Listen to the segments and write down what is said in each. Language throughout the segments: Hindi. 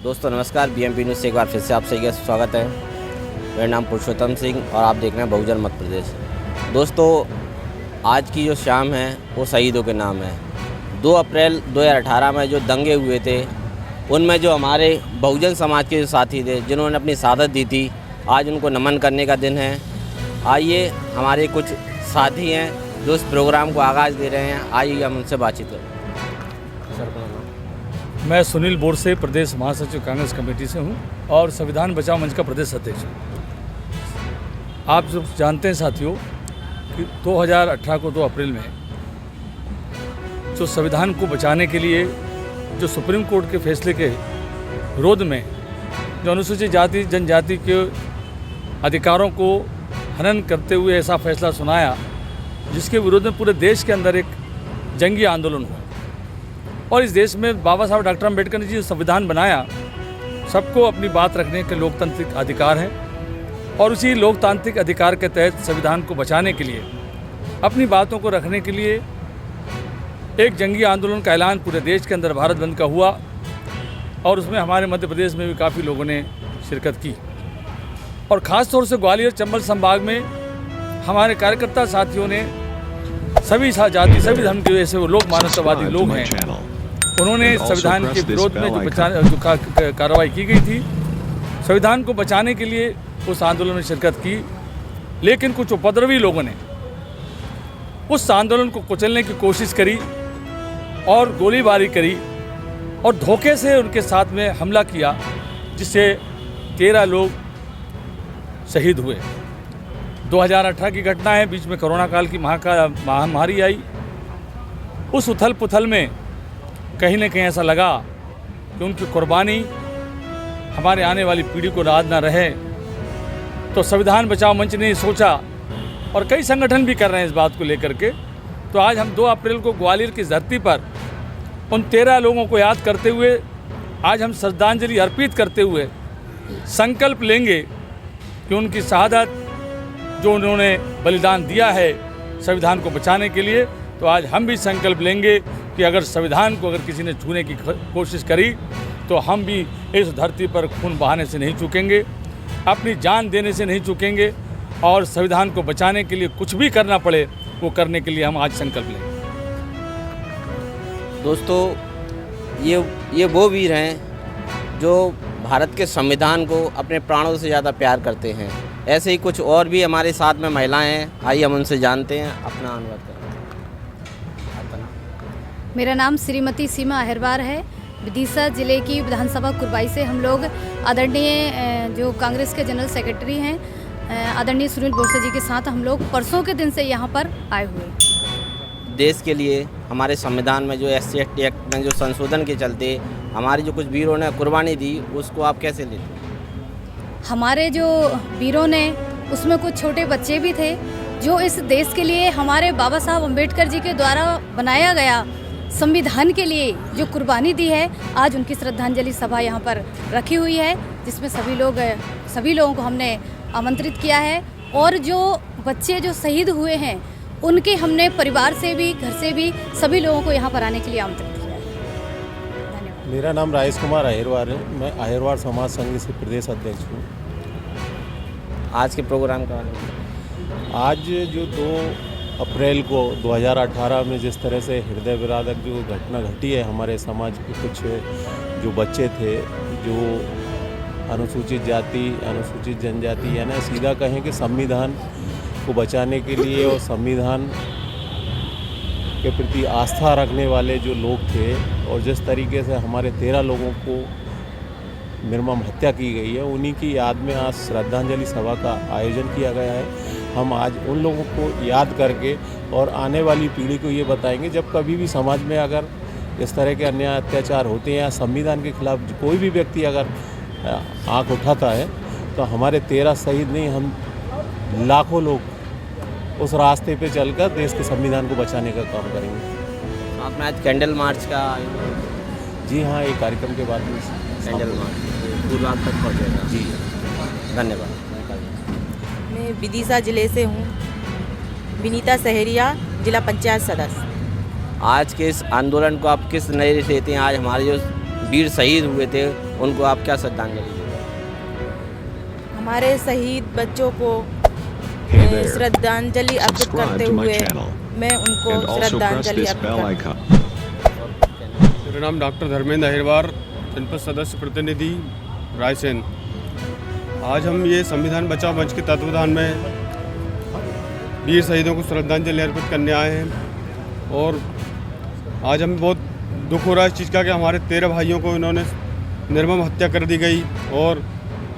दोस्तों नमस्कार, बीएमपी न्यूज़ से एक बार फिर से आप सभी का स्वागत है। मेरा नाम पुरुषोत्तम सिंह और आप देख रहे हैं बहुजन मध्य प्रदेश। दोस्तों आज की जो शाम है वो शहीदों के नाम है। 2 अप्रैल 2018 में जो दंगे हुए थे उनमें जो हमारे बहुजन समाज के जो साथी थे जिन्होंने अपनी शहादत दी थी, आज उनको नमन करने का दिन है। आइए हमारे कुछ साथी हैं जो इस प्रोग्राम को आगाज़ दे रहे हैं, आइए हम उनसे बातचीत करें। मैं सुनील बोरसे प्रदेश महासचिव कांग्रेस कमेटी से हूं और संविधान बचाओ मंच का प्रदेश अध्यक्ष हूं। आप जो जानते हैं साथियों कि 2018 को 2 अप्रैल में जो संविधान को बचाने के लिए जो सुप्रीम कोर्ट के फैसले के विरोध में जो अनुसूचित जाति जनजाति के अधिकारों को हनन करते हुए ऐसा फैसला सुनाया जिसके विरोध में पूरे देश के अंदर एक जंगी आंदोलन हुआ। और इस देश में बाबा साहब डॉक्टर अम्बेडकर ने जो संविधान बनाया, सबको अपनी बात रखने के लोकतांत्रिक अधिकार है और उसी लोकतांत्रिक अधिकार के तहत संविधान को बचाने के लिए, अपनी बातों को रखने के लिए एक जंगी आंदोलन का ऐलान पूरे देश के अंदर भारत बंद का हुआ और उसमें हमारे मध्य प्रदेश में भी काफ़ी लोगों ने शिरकत की। और ख़ास तौर से ग्वालियर चंबल संभाग में हमारे कार्यकर्ता साथियों ने सभी जाति सभी धर्म के ऐसे लोग मानवतावादी लोग हैं, उन्होंने संविधान के विरोध में जो कार्रवाई की गई थी, संविधान को बचाने के लिए उस आंदोलन में शिरकत की। लेकिन कुछ उपद्रवी लोगों ने उस आंदोलन को कुचलने की कोशिश करी और गोलीबारी करी और धोखे से उनके साथ में हमला किया, जिससे 13 लोग शहीद हुए। 2018 की घटना है, बीच में कोरोना काल की महामारी आई। उस उथल पुथल में कहीं न कहीं ऐसा लगा कि उनकी कुर्बानी हमारे आने वाली पीढ़ी को याद ना रहे, तो संविधान बचाओ मंच ने सोचा और कई संगठन भी कर रहे हैं इस बात को लेकर के। तो आज हम 2 अप्रैल को ग्वालियर की धरती पर उन 13 लोगों को याद करते हुए, आज हम श्रद्धांजलि अर्पित करते हुए संकल्प लेंगे कि उनकी शहादत जो उन्होंने बलिदान दिया है संविधान को बचाने के लिए, तो आज हम भी संकल्प लेंगे कि अगर संविधान को अगर किसी ने छूने की कोशिश करी तो हम भी इस धरती पर खून बहाने से नहीं चूकेंगे, अपनी जान देने से नहीं चूकेंगे और संविधान को बचाने के लिए कुछ भी करना पड़े वो करने के लिए हम आज संकल्प लेंगे। दोस्तों ये वो वीर हैं जो भारत के संविधान को अपने प्राणों से ज़्यादा प्यार करते हैं। ऐसे ही कुछ और भी हमारे साथ में महिलाएं हैं, आइए हम उनसे जानते हैं। अपना अनुवाद करें। मेरा नाम श्रीमती सीमा अहिरवार है। विदिशा जिले की विधानसभा कुरबाई से हम लोग आदरणीय जो कांग्रेस के जनरल सेक्रेटरी हैं आदरणीय सुनील बोरसे जी के साथ हम लोग परसों के दिन से यहाँ पर आए हुए। देश के लिए हमारे संविधान में जो SC/ST एक्ट में जो संशोधन के चलते हमारे जो कुछ वीरों ने कुर्बानी दी, उसको आप कैसे लेते हैं? हमारे जो वीरों ने उसमें कुछ छोटे बच्चे भी थे जो इस देश के लिए हमारे बाबा साहब अम्बेडकर जी के द्वारा बनाया गया संविधान के लिए जो कुर्बानी दी है, आज उनकी श्रद्धांजलि सभा यहाँ पर रखी हुई है, जिसमें सभी लोगों को हमने आमंत्रित किया है। और जो बच्चे जो शहीद हुए हैं उनके हमने परिवार से भी, घर से भी सभी लोगों को यहाँ पर आने के लिए आमंत्रित किया है। धन्यवाद। मेरा नाम राजेश कुमार अहिरवार है, मैं अहिरवार समाज संघ से प्रदेश अध्यक्ष हूँ। आज के प्रोग्राम का आज जो 2 अप्रैल को 2018 में जिस तरह से हृदय विदारक जो घटना घटी है, हमारे समाज के कुछ जो बच्चे थे जो अनुसूचित जाति अनुसूचित जनजाति यानी सीधा कहें कि संविधान को बचाने के लिए और संविधान के प्रति आस्था रखने वाले जो लोग थे, और जिस तरीके से हमारे 13 लोगों को निर्मम हत्या की गई है, उन्हीं की याद में आज श्रद्धांजलि सभा का आयोजन किया गया है। हम आज उन लोगों को याद करके और आने वाली पीढ़ी को ये बताएंगे, जब कभी भी समाज में अगर इस तरह के अन्याय अत्याचार होते हैं या संविधान के खिलाफ कोई भी व्यक्ति अगर आँख उठाता है, तो हमारे 13 शहीद नहीं, हम लाखों लोग उस रास्ते पे चलकर देश के संविधान को बचाने का काम करेंगे। आपने आज कैंडल मार्च का जी हाँ, एक कार्यक्रम के बाद में कैंडल मार्च पूर्वाग तक पहुँचेगा। जी धन्यवाद। मैं विदिशा जिले से हूँ, विनीता सहरिया, जिला पंचायत सदस्य। आज के इस आंदोलन को आप किस नज़रिए से लेते हैं? आज हमारे जो वीर शहीद हुए थे उनको आप क्या श्रद्धांजलि देंगे? हमारे शहीद बच्चों को श्रद्धांजलि अर्पित करते हुए मैं उनको श्रद्धांजलि अर्पित करती हूँ। मेरा नाम डॉक्टर धर्मेंद्र अहिरवार, जनपद सदस्य प्रतिनिधि रायसेन। आज हम ये संविधान बचाओ मंच के तत्वावधान में वीर शहीदों को श्रद्धांजलि अर्पित करने आए हैं और आज हमें बहुत दुख हो रहा है इस चीज़ का कि हमारे 13 भाइयों को इन्होंने निर्मम हत्या कर दी गई और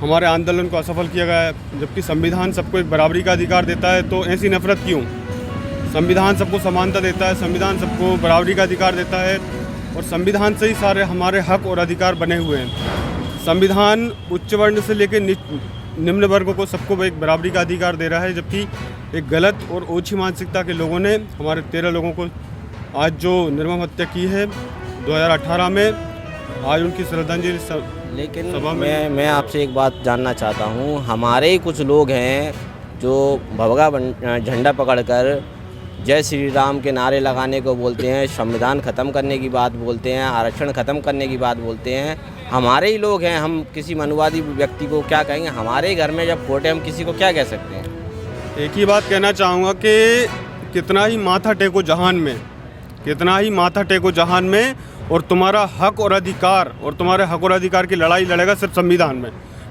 हमारे आंदोलन को असफल किया गया है। जबकि संविधान सबको एक बराबरी का अधिकार देता है, तो ऐसी नफरत क्यों? संविधान सबको समानता देता है, संविधान सबको बराबरी का अधिकार देता है और संविधान से ही सारे हमारे हक और अधिकार बने हुए हैं। संविधान उच्च वर्ण से लेकर निम्न वर्गों को सबको एक बराबरी का अधिकार दे रहा है, जबकि एक गलत और ओछी मानसिकता के लोगों ने हमारे 13 लोगों को आज जो निर्मम हत्या की है 2018 में, आज उनकी श्रद्धांजलि लेकिन मैं आपसे एक बात जानना चाहता हूँ। हमारे ही कुछ लोग हैं जो भगवा झंडा पकड़कर जय श्री राम के नारे लगाने को बोलते हैं, संविधान ख़त्म करने की बात बोलते हैं, आरक्षण ख़त्म करने की बात बोलते हैं। हमारे ही लोग हैं, हम किसी मनुवादी व्यक्ति को क्या कहेंगे? हमारे घर में जब फोटे हम किसी को क्या कह सकते हैं? एक ही बात कहना चाहूँगा कि कितना ही माथा टेको जहान में, कितना ही माथा टेको जहान में, और तुम्हारा हक और अधिकार की लड़ाई लड़ेगा सिर्फ संविधान में।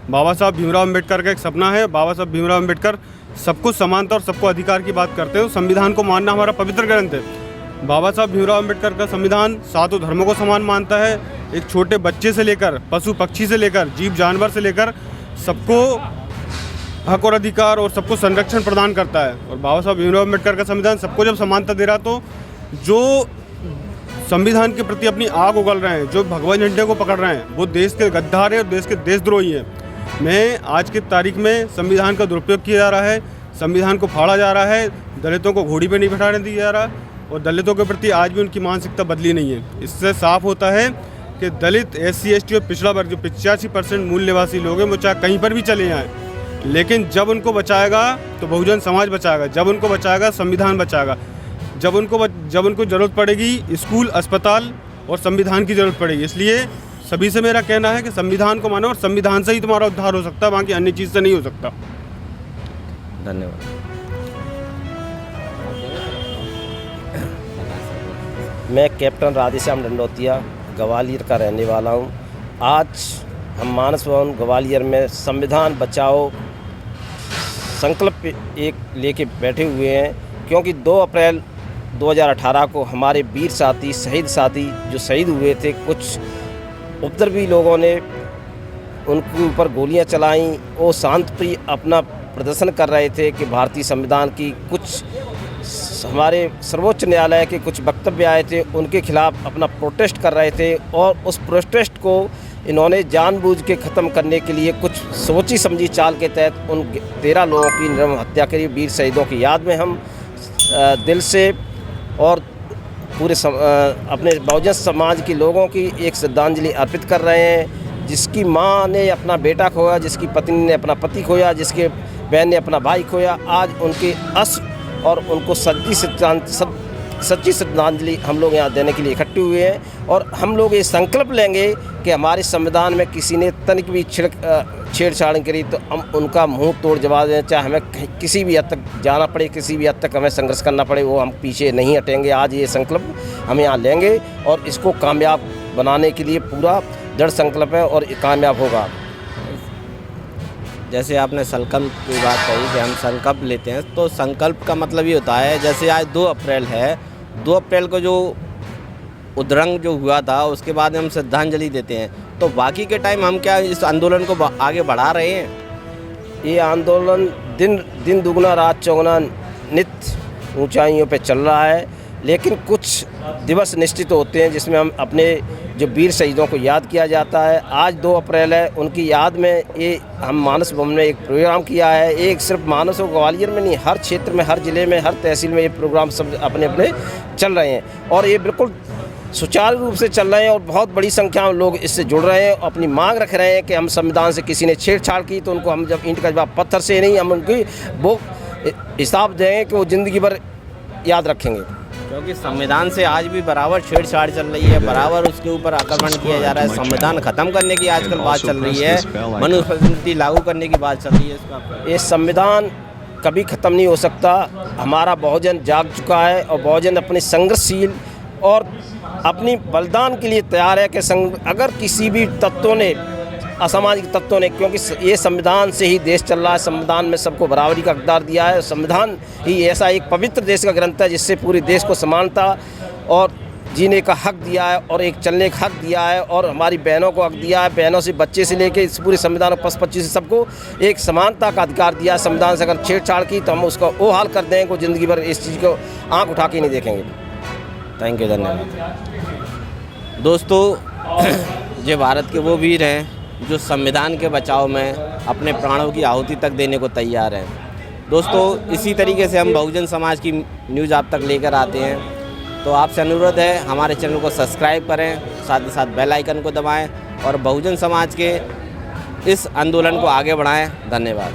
बाबा साहब भीमराव अम्बेडकर का एक सपना है। बाबा साहब भीमराव अम्बेडकर सबको समानता और सबको अधिकार की बात करते हैं। संविधान को मानना हमारा पवित्र ग्रंथ है। बाबा साहब भीमराव अम्बेडकर का संविधान 7 धर्मों को समान मानता है। एक छोटे बच्चे से लेकर पशु पक्षी से लेकर जीव जानवर से लेकर सबको हक और अधिकार और सबको संरक्षण प्रदान करता है। और बाबा साहब भीमराव अम्बेडकर का संविधान सबको जब समानता दे रहा, तो जो संविधान के प्रति अपनी आग उगल रहे हैं, जो भगवा झंडे को पकड़ रहे हैं, वो देश के गद्दार हैं और देश के देशद्रोही हैं। मैं आज की तारीख में संविधान का दुरुपयोग किया जा रहा है, संविधान को फाड़ा जा रहा है, दलितों को घोड़ी पे नहीं बैठाने दिया जा रहा और दलितों के प्रति आज भी उनकी मानसिकता बदली नहीं है। इससे साफ होता है कि दलित, SC ST और पिछड़ा वर्ग जो 85% मूल निवासी लोग हैं, वो चाहे कहीं पर भी चले आएँ, लेकिन जब उनको बचाएगा तो बहुजन समाज बचाएगा, जब उनको बचाएगा संविधान बचाएगा। जब उनको ज़रूरत पड़ेगी स्कूल, अस्पताल और संविधान की ज़रूरत पड़ेगी। इसलिए सभी से मेरा कहना है कि संविधान को मानो और संविधान से ही तुम्हारा उद्धार हो सकता है, बाकी अन्य चीज़ से नहीं हो सकता। धन्यवाद। मैं कैप्टन राधेश्याम डंडोतिया ग्वालियर का रहने वाला हूँ। आज हम मानस भवन ग्वालियर में संविधान बचाओ संकल्प एक लेके बैठे हुए हैं, क्योंकि 2 अप्रैल 2018 को हमारे वीर साथी, शहीद साथी जो शहीद हुए थे, कुछ उपद्रवी लोगों ने उनके ऊपर गोलियां चलाईं। वो शांतिप्रिय अपना प्रदर्शन कर रहे थे कि भारतीय संविधान की कुछ हमारे सर्वोच्च न्यायालय के कुछ वक्तव्य आए थे, उनके खिलाफ अपना प्रोटेस्ट कर रहे थे और उस प्रोटेस्ट को इन्होंने जानबूझ के ख़त्म करने के लिए कुछ सोची समझी चाल के तहत उन 13 लोगों की निर्मम हत्या करी। वीर शहीदों की याद में हम दिल से और पूरे अपने बहुजन समाज के लोगों की एक श्रद्धांजलि अर्पित कर रहे हैं। जिसकी माँ ने अपना बेटा खोया, जिसकी पत्नी ने अपना पति खोया, जिसके बहन ने अपना भाई खोया, आज उनके और उनको सच्ची श्रद्धांजलि हम लोग यहाँ देने के लिए इकट्ठे हुए हैं। और हम लोग ये संकल्प लेंगे कि हमारे संविधान में किसी ने तनिक भी छेड़छाड़ करी तो हम उनका मुंह तोड़ जवाब दें, चाहे हमें किसी भी हद तक जाना पड़े, किसी भी हद तक हमें संघर्ष करना पड़े, वो हम पीछे नहीं हटेंगे। आज ये संकल्प हम यहाँ लेंगे और इसको कामयाब बनाने के लिए पूरा दृढ़ संकल्प है और कामयाब होगा। जैसे आपने संकल्प की बात कही कि हम संकल्प लेते हैं, तो संकल्प का मतलब ये होता है, जैसे आज 2 अप्रैल है, 2 अप्रैल को जो उद्रंग जो हुआ था उसके बाद हम श्रद्धांजलि देते हैं, तो बाकी के टाइम हम क्या इस आंदोलन को आगे बढ़ा रहे हैं? ये आंदोलन दिन दुगना रात चौगुना नित्य ऊंचाइयों पे चल रहा है, लेकिन कुछ दिवस निश्चित होते हैं जिसमें हम अपने जो वीर शहीदों को याद किया जाता है। आज 2 अप्रैल है, उनकी याद में ये हम मानस भवन में एक प्रोग्राम किया है। एक सिर्फ मानस और ग्वालियर में नहीं, हर क्षेत्र में, हर ज़िले में, हर तहसील में ये प्रोग्राम सब अपने अपने चल रहे हैं और ये बिल्कुल सुचारू रूप से चल रहे हैं और बहुत बड़ी संख्या में लोग इससे जुड़ रहे हैं, अपनी मांग रख रहे हैं कि हम संविधान से किसी ने छेड़छाड़ की तो उनको हम जब ईंट का जवाब पत्थर से नहीं, हम उनकी वो हिसाब देंगे कि वो ज़िंदगी भर याद रखेंगे। क्योंकि संविधान से आज भी बराबर छेड़छाड़ चल रही है, बराबर उसके ऊपर आक्रमण किया जा रहा है। संविधान खत्म करने की आजकल बात चल रही है, मनुस्मृति लागू करने की बात चल रही है। इसका ये संविधान कभी ख़त्म नहीं हो सकता। हमारा बहुजन जाग चुका है और बहुजन अपनी संघर्षशील और अपनी बलिदान के लिए तैयार है कि अगर किसी भी तत्वों ने, असामाजिक तत्वों ने, क्योंकि ये संविधान से ही देश चल रहा है, संविधान में सबको बराबरी का हकदार दिया है। संविधान ही ऐसा एक पवित्र देश का ग्रंथ है जिससे पूरे देश को समानता और जीने का हक दिया है और एक चलने का हक दिया है और हमारी बहनों को हक दिया है। बहनों से बच्चे से लेके इस पूरे संविधान और पशु-पक्षी से सबको एक समानता का अधिकार दिया है। संविधान से अगर छेड़छाड़ की तो हम उसका वो हाल कर देंगे, ज़िंदगी भर इस चीज़ को आँख उठा के नहीं देखेंगे। थैंक यू, धन्यवाद। दोस्तों, ये भारत के वो वीर हैं जो संविधान के बचाव में अपने प्राणों की आहुति तक देने को तैयार हैं। दोस्तों, इसी तरीके से हम बहुजन समाज की न्यूज़ आप तक लेकर आते हैं। तो आपसे अनुरोध है हमारे चैनल को सब्सक्राइब करें, साथ ही साथ बेल आइकन को दबाएं और बहुजन समाज के इस आंदोलन को आगे बढ़ाएं। धन्यवाद।